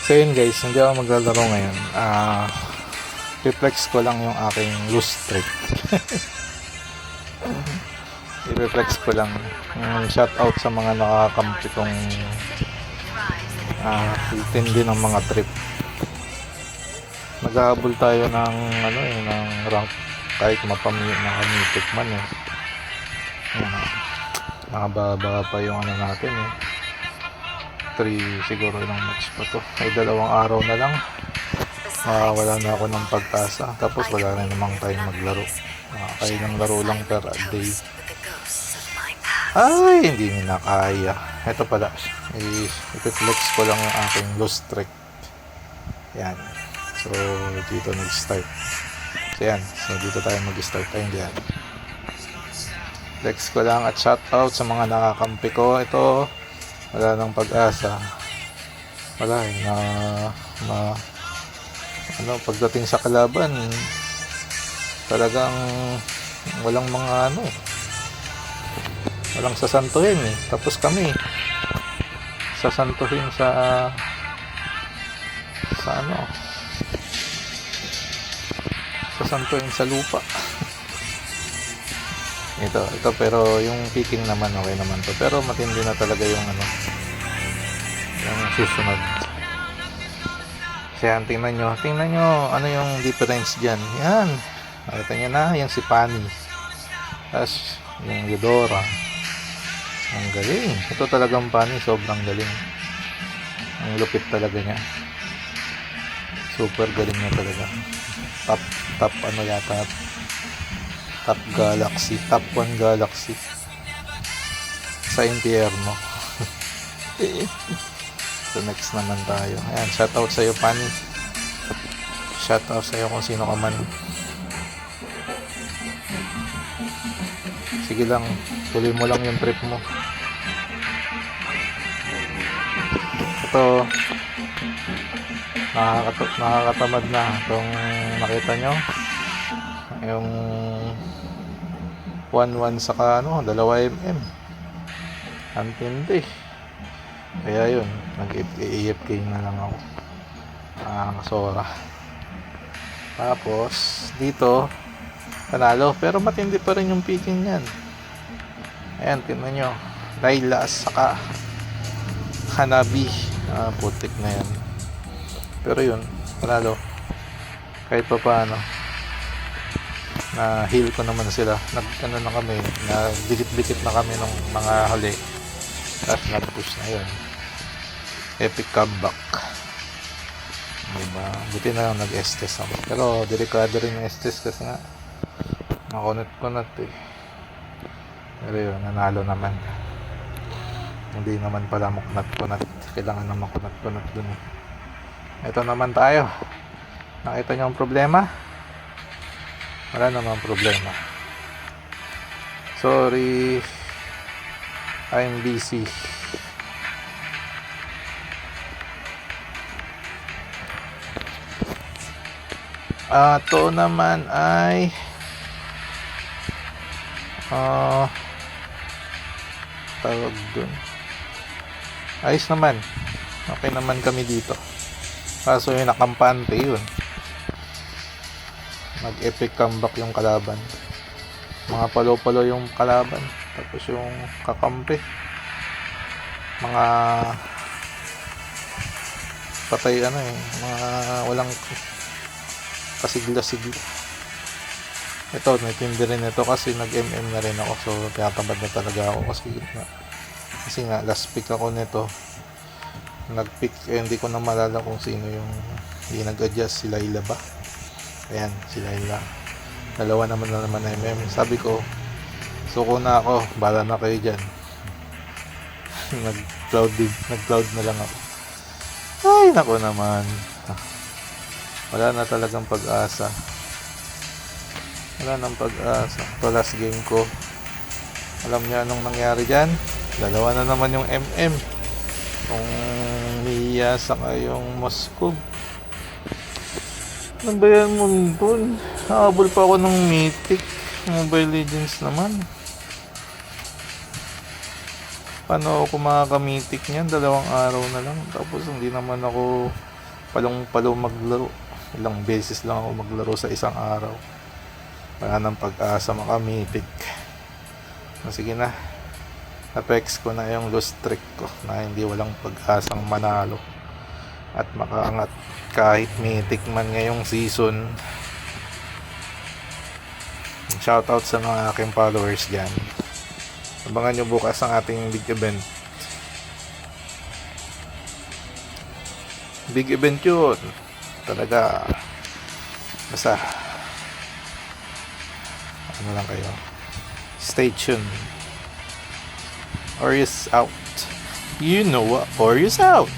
So yun guys, hindi ako maglalaro ngayon. I-flex ko lang yung aking loose streak. I-flex ko lang. Shout out sa mga nakakampi kong tindi ng mga trip. Mag-aabol tayo ng ng rank kahit nakamitik man eh. Nakababa pa yung natin eh. 3 siguro ilang match pa to. Ay 2 araw na lang. Wala na ako ng pag-asa. Tapos wala na namang tayong maglaro. Kailang laro lang per day. Ay, hindi na kaya. Ito pala. I-flex ko lang yung aking loose streak. Yan. So, dito nag-start. So, yan. So, dito tayo mag-start. Ayun diyan. Flex ko lang at shout out sa mga nakakampi ko. Ito, wala nang pag-asa. Wala pagdating sa kalaban talagang walang mga walang sasantuhin eh. Tapos kami sasantuhin sa sasantuhin sa lupa. ito pero yung picking naman okay naman to, pero matindi na talaga yung yung susunod. Kaya tingnan nyo ano yung difference dyan. Yan, nakita nyo na yung si Pani, tapos yung Eudora. Ang galing, ito talagang Pani, sobrang galing, ang lupit talaga niya, super galing niya talaga. Top yata, top galaxy, top 1 galaxy sa impyerno. So next naman tayo. Ayan, shoutout sa iyo Pani. Shoutout sa iyo kung sino ka man. Sige lang, tuloy mo lang yung trip mo. Ito, nakakatamad na itong nakita nyo. Yung 1-1 saka 2mm. Ang tindi. Kaya yun, nag-AFK na lang ako. Sora. Tapos dito panalo, pero matindi pa rin yung picking niyan. Ayan, tingnan nyo, Layla saka Hanabi. Putik na yan. Pero yun, panalo. Kahit pa paano, na heal ko naman sila. Na kami, dikit-dikit na kami ng mga huli. Tapos nag-push na yun. Epic comeback. Diba? Buti na lang nag-estes ako. Pero delikado rin yung estes kasi nga makunat-kunat eh. Pero yun, nanalo naman. Hindi naman pala makunat-kunat. Kailangan na makunat-kunat dun eh. Ito naman tayo. Nakita nyo ang problema? Wala naman problema. Sorry, I'm busy. Ito naman ay tawag dun, ayos naman, okay naman kami dito. Kaso yung nakampante yun, nag-epic comeback yung kalaban, mga palo-palo yung kalaban, tapos yung kakampi mga patay mga walang kasigla-sigla. Ito, naitindi rin ito kasi nag-MM na rin ako, so tinatamad na talaga ako kasi nga last pick ako nito, nag-pick hindi ko na malala kung sino yung hindi nag-adjust, si Layla ba? Ayan, si Layla. Dalawa naman na MM. Sabi ko, suko na ako, bala na kayo dyan. nag-cloud na lang ako. Ay, nako naman, wala na talagang pag-asa. Wala nang pag-asa. Ito last game ko. Alam niya anong nangyari dyan? Dalawa na naman yung MM. Kung Mia saka yung Moscow. Ano ba yan mo dun? Nakabol pa ako ng Mythic. Mobile Legends naman. Paano ako makaka-Mythic niyan? 2 araw na lang. Tapos hindi naman ako palong-palo maglaro. Ilang beses lang ako maglaro sa isang araw. Wala nang pag-asa makamitik. Sige na. Apex ko na yung lost streak ko na hindi walang pag-asang manalo at makaangat kahit mythic man ngayong season. Shoutout sa mga aking followers dyan. Abangan nyo bukas ang ating big event. Big event yun. Talaga. Basta ano lang kayo. Stay tuned. Orius out. You know what? Orius out.